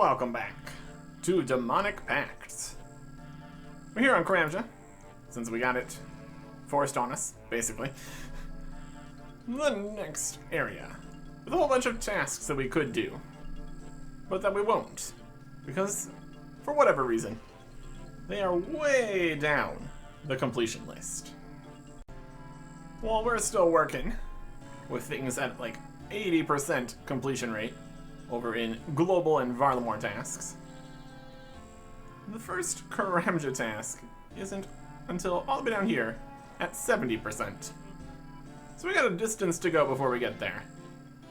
Welcome back to Demonic Pacts. We're here on Karamja, since we got it forced on us, basically. The next area, with a whole bunch of tasks that we could do, but that we won't, because, for whatever reason, they are way down the completion list. While we're still working with things at like 80% completion rate over in global and Varlamore tasks, the first Karamja task isn't until all the way down here at 70%. So we got a distance to go before we get there,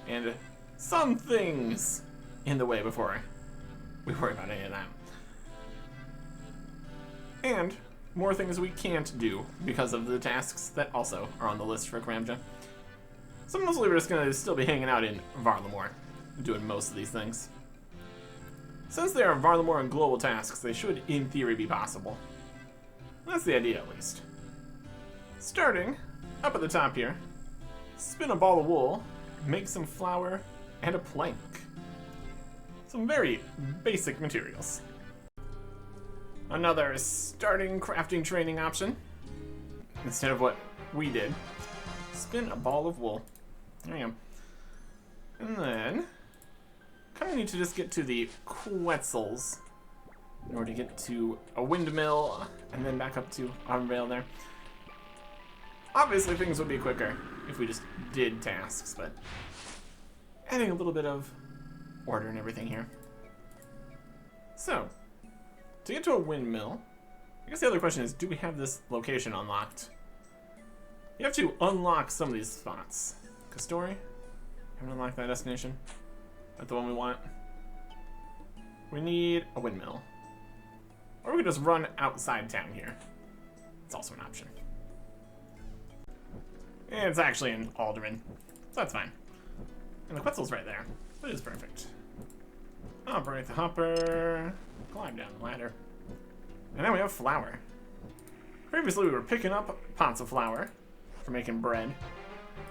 and some things in the way before we worry about any of that. And more things we can't do because of the tasks that also are on the list for Karamja. So mostly we're just going to still be hanging out in Varlamore, doing most of these things. Since they are Varlamore and global tasks, they should, in theory, be possible. That's the idea, at least. Starting up at the top here, spin a ball of wool, make some flour, and a plank. Some very basic materials. Another starting crafting training option, instead of what we did. Spin a ball of wool. There you go. And then, kind of need to just get to the Quetzals in order to get to a windmill, and then back up to Armvale there. Obviously things would be quicker if we just did tasks, but adding a little bit of order and everything here. So, to get to a windmill, I guess the other question is, do we have this location unlocked? You have to unlock some of these spots. Kastori, haven't unlocked that destination. That's the one we want. We need a windmill. Or we could just run outside town here. It's also an option. And it's actually in Alderman, so that's fine. And the Quetzal's right there. That is perfect. Operate the hopper. Climb down the ladder. And now we have flour. Previously we were picking up pots of flour for making bread.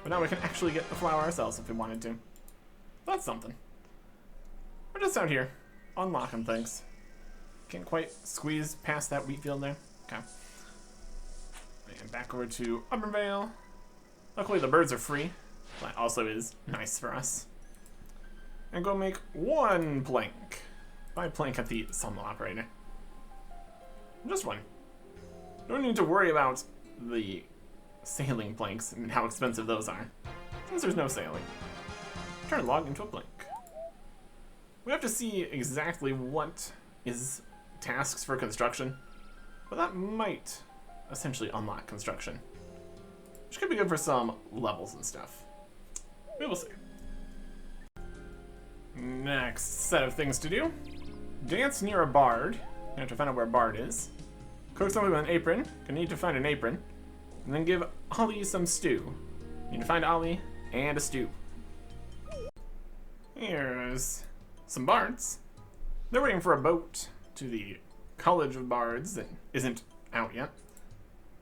But now we can actually get the flour ourselves if we wanted to. That's something. We're just out here, unlocking things. Can't quite squeeze past that wheat field there. Okay. And back over to Uppervale. Luckily the birds are free. That also is nice for us. And go make one plank. Buy a plank at the sawmill operator. Just one. Don't need to worry about the sailing planks and how expensive those are, since there's no sailing. Turn a log into a plank. We have to see exactly what is tasks for construction, but that might essentially unlock construction, which could be good for some levels and stuff. We will see. Next set of things to do. Dance near a bard. You have to find out where a bard is. Cook something with an apron. Gonna need to find an apron. And then give Ollie some stew. You need to find Ollie and a stew. Here's some bards. They're waiting for a boat to the College of Bards that isn't out yet.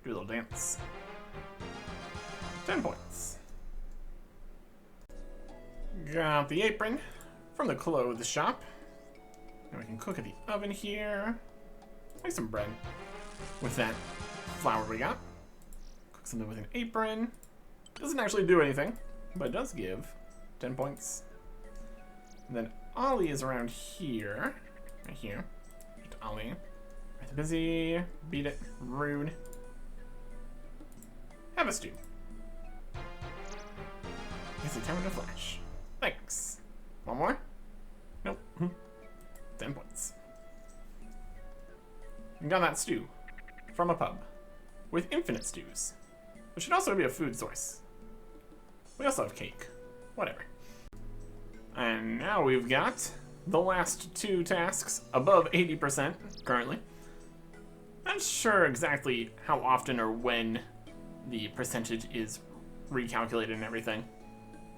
Do a little dance. 10 points. Got the apron from the clothes shop. Now we can cook at the oven here. Make some bread with that flour we got. Cook something with an apron. Doesn't actually do anything, but it does give 10 points. And then Ollie is around here. Right here. Just Ollie. Right, busy. Beat it. Rude. Have a stew. It's a time to flash. Thanks. One more? Nope. 10 points. We got that stew from a pub with infinite stews, which should also be a food source. We also have cake. Whatever. And now we've got the last two tasks above 80% currently. Not sure exactly how often or when the percentage is recalculated and everything.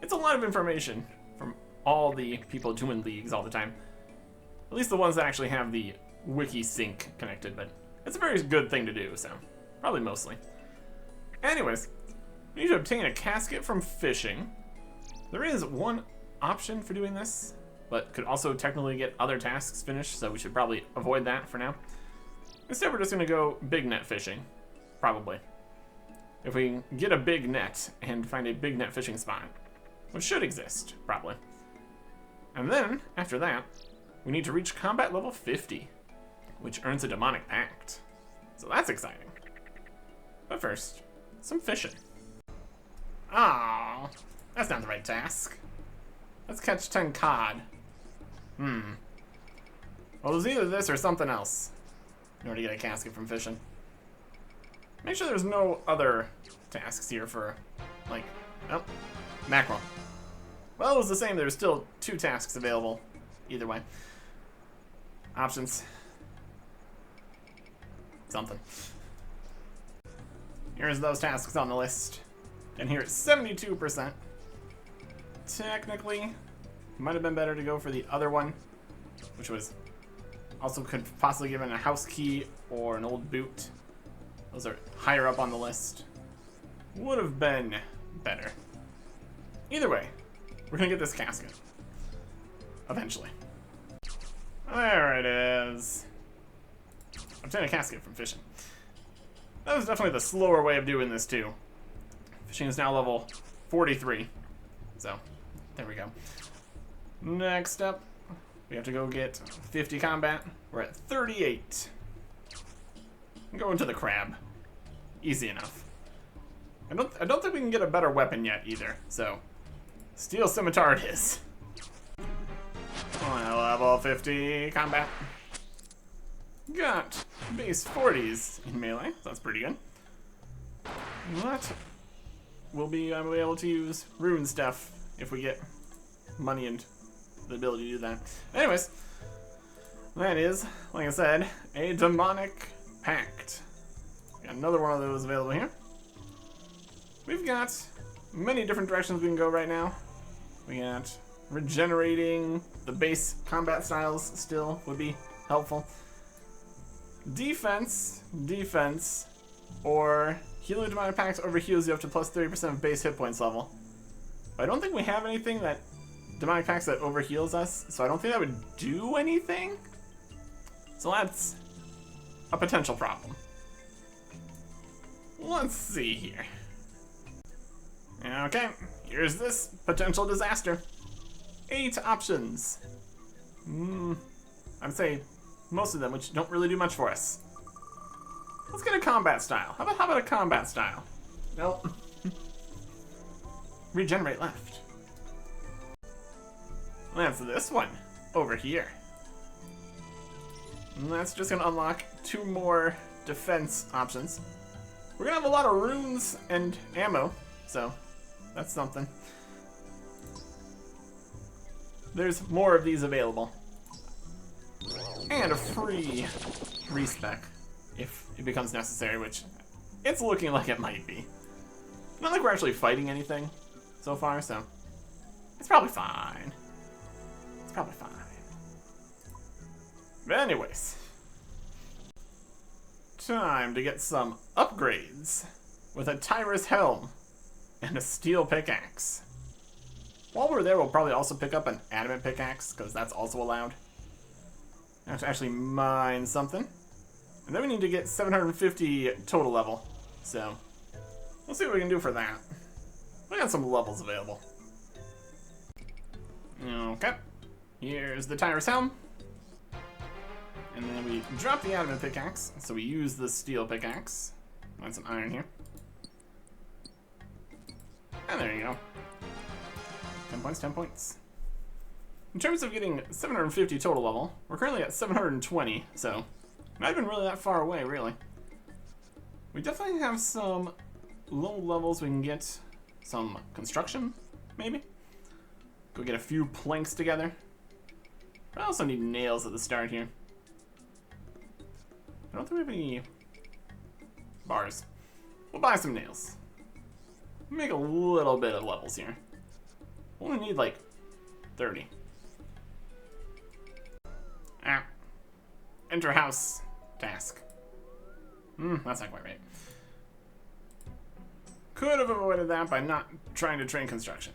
It's a lot of information from all the people doing leagues all the time. At least the ones that actually have the wiki sync connected, but it's a very good thing to do, so probably mostly. Anyways, we need to obtain a casket from fishing. There is one option for doing this, but could also technically get other tasks finished, so we should probably avoid that for now. Instead, we're just going to go big net fishing, probably. If we get a big net and find a big net fishing spot, which should exist, probably. And then, after that, we need to reach combat level 50, which earns a demonic pact. So that's exciting. But first, some fishing. Oh, that's not the right task. Let's catch 10 cod. Well, there's either this or something else in order to get a casket from fishing. Make sure there's no other tasks here for, like, oh, mackerel. Well, it was the same. There's still 2 tasks available either way. Options. Something. Here's those tasks on the list. And here it's 72%. Technically, might have been better to go for the other one, which was also could possibly give it a house key or an old boot. Those are higher up on the list. Would have been better. Either way, we're gonna get this casket. Eventually. There it is. Obtain a casket from fishing. That was definitely the slower way of doing this too. Fishing is now level 43. So, there we go. Next up, we have to go get 50 combat. We're at 38. Go into the crab. Easy enough. I don't think we can get a better weapon yet either, so steel scimitar it is. On level 50 combat. Got base 40s in melee, so that's pretty good. But we'll be able to use rune stuff if we get money and the ability to do that. Anyways, that is, like I said, a demonic pact. Got another one of those available here. We've got many different directions we can go right now. We got regenerating the base combat styles still would be helpful. Defense, or healing demonic pacts overheals you up to plus 30% of base hit points level. But I don't think we have anything that demonic pacts that overheals us, so I don't think that would do anything. So that's a potential problem. Let's see here. Okay, here's this potential disaster. 8 options. I'd say most of them, which don't really do much for us. Let's get a combat style. How about a combat style? Nope. Regenerate left. That's this one over here. And that's just gonna unlock 2 more defense options. We're gonna have a lot of runes and ammo, so that's something. There's more of these available. And a free respec if it becomes necessary, which it's looking like it might be. Not like we're actually fighting anything so far, so it's probably fine. It's probably fine. But anyways, time to get some upgrades with a Tyrus helm and a steel pickaxe. While we're there, we'll probably also pick up an adamant pickaxe, because that's also allowed. I have to actually mine something. And then we need to get 750 total level. So, we'll see what we can do for that. We got some levels available. Okay. Here's the Tyrus helm. And then we drop the adamant pickaxe, so we use the steel pickaxe. Find some iron here. And there you go. 10 points, 10 points. In terms of getting 750 total level, we're currently at 720, so not even really that far away, really. We definitely have some low levels we can get. Some construction, maybe? Go get a few planks together. I also need nails at the start here. I don't think we have any bars. We'll buy some nails. Make a little bit of levels here. Only need like 30. Enter house task. That's not quite right. Could have avoided that by not trying to train construction.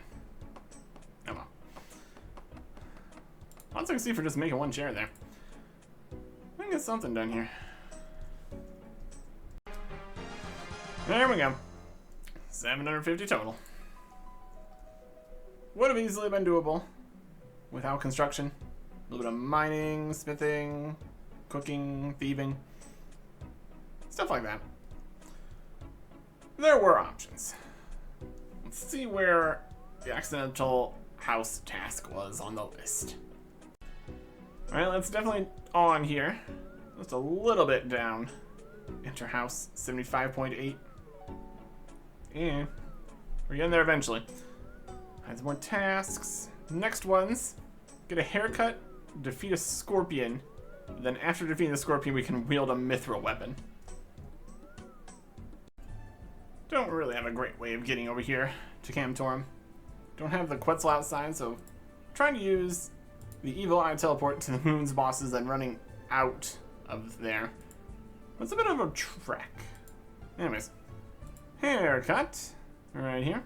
Oh well. I'll take a seat for just making one chair there. We can get something done here. There we go. 750 total. Would have easily been doable without construction. A little bit of mining, smithing, cooking, thieving. Stuff like that. There were options. Let's see where the accidental house task was on the list. Alright, that's definitely on here. Just a little bit down. Enter house 75.8. Yeah, we're getting there eventually. Has more tasks. Next ones, get a haircut, defeat a scorpion. Then after defeating the scorpion, we can wield a mithril weapon. Don't really have a great way of getting over here to Kamtorum. Don't have the Quetzal outside, so trying to use the Evil Eye teleport to the Moon's bosses and running out of there. It's a bit of a trek. Anyways, haircut right here.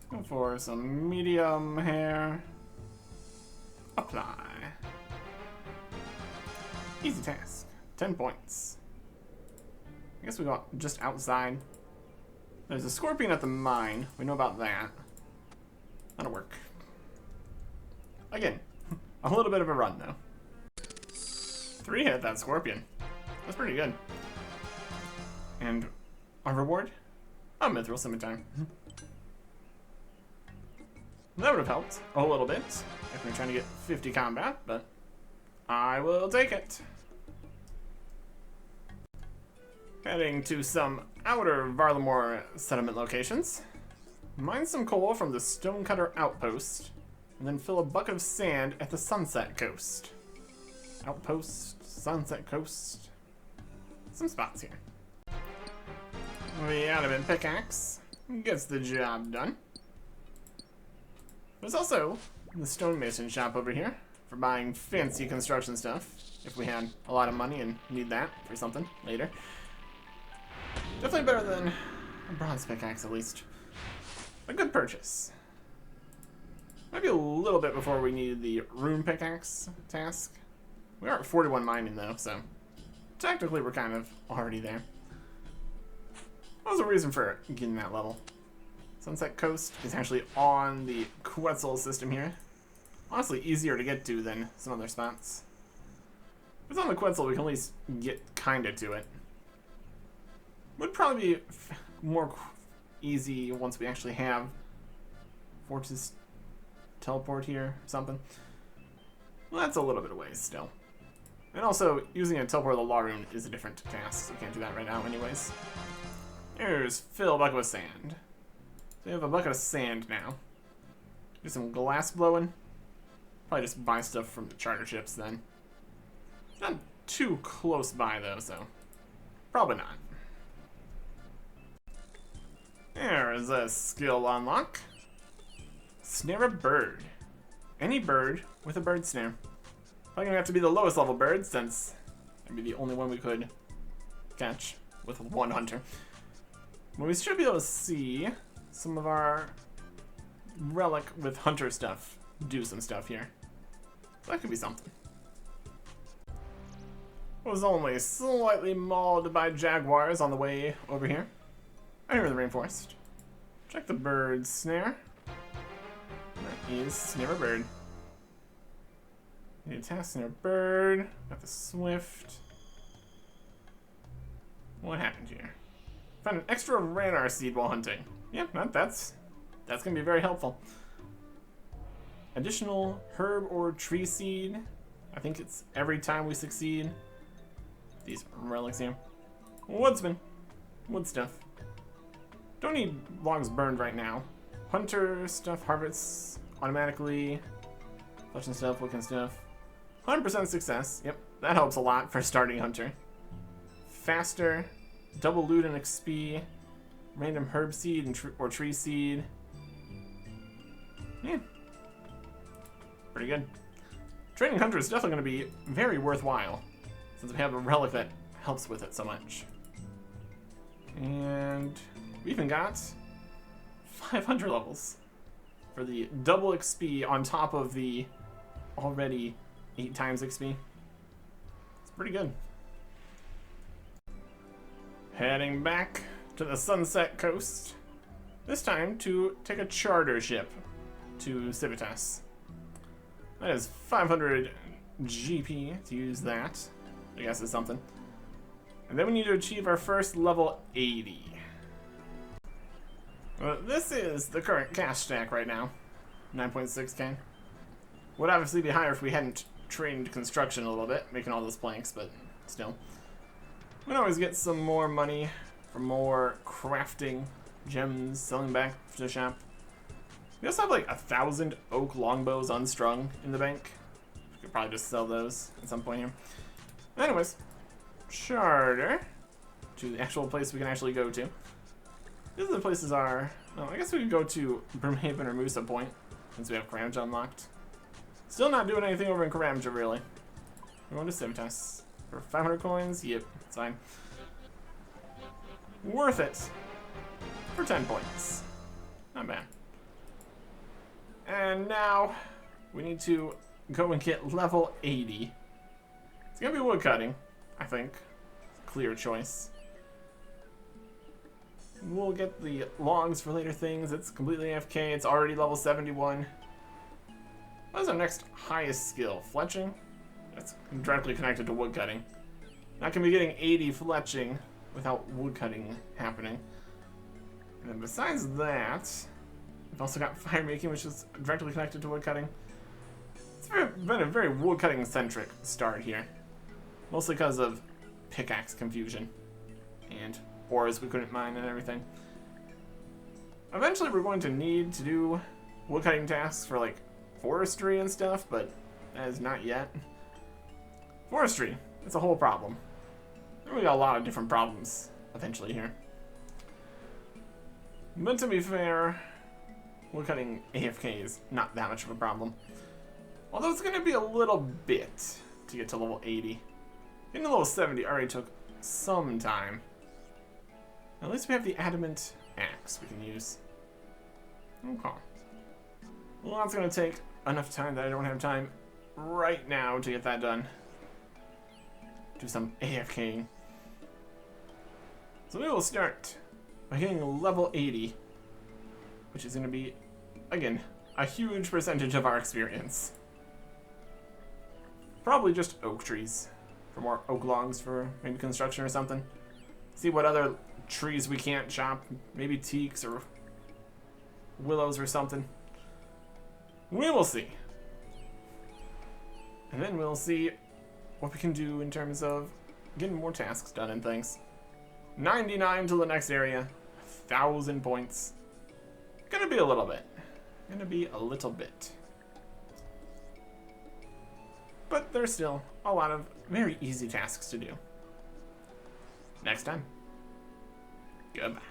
Go for some medium hair. Apply. Easy task. 10 points. I guess we got just outside. There's a scorpion at the mine. We know about that. That'll work. Again, a little bit of a run though. 3 hit that scorpion. That's pretty good. And our reward? A mithril scimitar. That would have helped a little bit if we're trying to get 50 combat, but I will take it. Heading to some outer Varlamore settlement locations. Mine some coal from the Stonecutter Outpost, and then fill a bucket of sand at the Sunset Coast. Outpost, Sunset Coast. Some spots here. The adamant pickaxe gets the job done. There's also the stonemason shop over here for buying fancy construction stuff if we had a lot of money and need that for something later. Definitely better than a bronze pickaxe, at least. A good purchase. Maybe a little bit before we needed the rune pickaxe task. We are at 41 mining though, so technically we're kind of already there. What was the reason for getting that level? Sunset Coast is actually on the Quetzal system here. Honestly, easier to get to than some other spots. If it's on the Quetzal, we can at least get kinda to it. Would probably be more easy once we actually have Fortis teleport here or something. Well, that's a little bit of ways still. And also, using a teleport of the Law Rune is a different task, so we can't do that right now anyways. Here's fill a bucket with sand. So we have a bucket of sand now. Do some glass blowing. Probably just buy stuff from the charter ships then. Not too close by though, so probably not. There is a skill unlock. Snare a bird. Any bird with a bird snare. Probably gonna have to be the lowest level bird since that'd be the only one we could catch with one hunter. Well, we should be able to see some of our relic with hunter stuff do some stuff here. So that could be something. Was only slightly mauled by jaguars on the way over here. I hear the rainforest. Check the bird snare. That is snare a bird. Need a task snare bird. Got the swift. What happened here? Found an extra ranar seed while hunting. Yeah, that's gonna be very helpful. Additional herb or tree seed. I think it's every time we succeed. These relics here. Woodsman. Wood stuff. Don't need logs burned right now. Hunter stuff harvests automatically. Flesh and stuff, wood and stuff. 100% success. Yep, that helps a lot for starting hunter. Faster. Double loot and XP. Random herb seed and or tree seed. Yeah. Pretty good. Training hunter is definitely going to be very worthwhile since we have a relic that helps with it so much. And we even got 500 levels for the double XP on top of the already 8 times XP. It's pretty good. Heading back to the Sunset Coast. This time to take a charter ship to Civitas. That is 500 GP to use that. I guess is something. And then we need to achieve our first level 80. Well, this is the current cash stack right now. 9.6k. Would obviously be higher if we hadn't trained construction a little bit, making all those planks, but still. We can always get some more money for more crafting, gems, selling back to the shop. We also have like 1,000 oak longbows unstrung in the bank. We could probably just sell those at some point here. Anyways, charter to the actual place we can actually go to. These are the places are, well, I guess we could go to Brimhaven or Musa Point, since we have Karamja unlocked. Still not doing anything over in Karamja, really. We're going to Civitas. For 500 coins? Yep, it's fine. Worth it. For 10 points. Not bad. And now, we need to go and get level 80. It's gonna be woodcutting, I think. Clear choice. We'll get the logs for later things. It's completely AFK. It's already level 71. What is our next highest skill? Fletching? That's directly connected to woodcutting. Not gonna be getting 80 fletching without woodcutting happening. And then besides that, we've also got fire making, which is directly connected to woodcutting. It's been a very woodcutting centric start here. Mostly because of pickaxe confusion. And ores we couldn't mine and everything. Eventually we're going to need to do woodcutting tasks for like forestry and stuff, but that is not yet. Forestry, it's a whole problem. We got a lot of different problems eventually here. But to be fair, woodcutting AFK is not that much of a problem. Although it's going to be a little bit to get to level 80. Getting to level 70 already took some time. At least we have the adamant axe we can use. Okay. Well, that's going to take enough time that I don't have time right now to get that done. Do some AFKing. So we will start by getting level 80, which is going to be, again, a huge percentage of our experience. Probably just oak trees for more oak logs for maybe construction or something. See what other trees we can't chop. Maybe teaks or willows or something. We will see. And then we'll see what we can do in terms of getting more tasks done and things. 99 to the next area. 1,000 points. Gonna be a little bit. Gonna be a little bit. But there's still a lot of very easy tasks to do. Next time. Goodbye.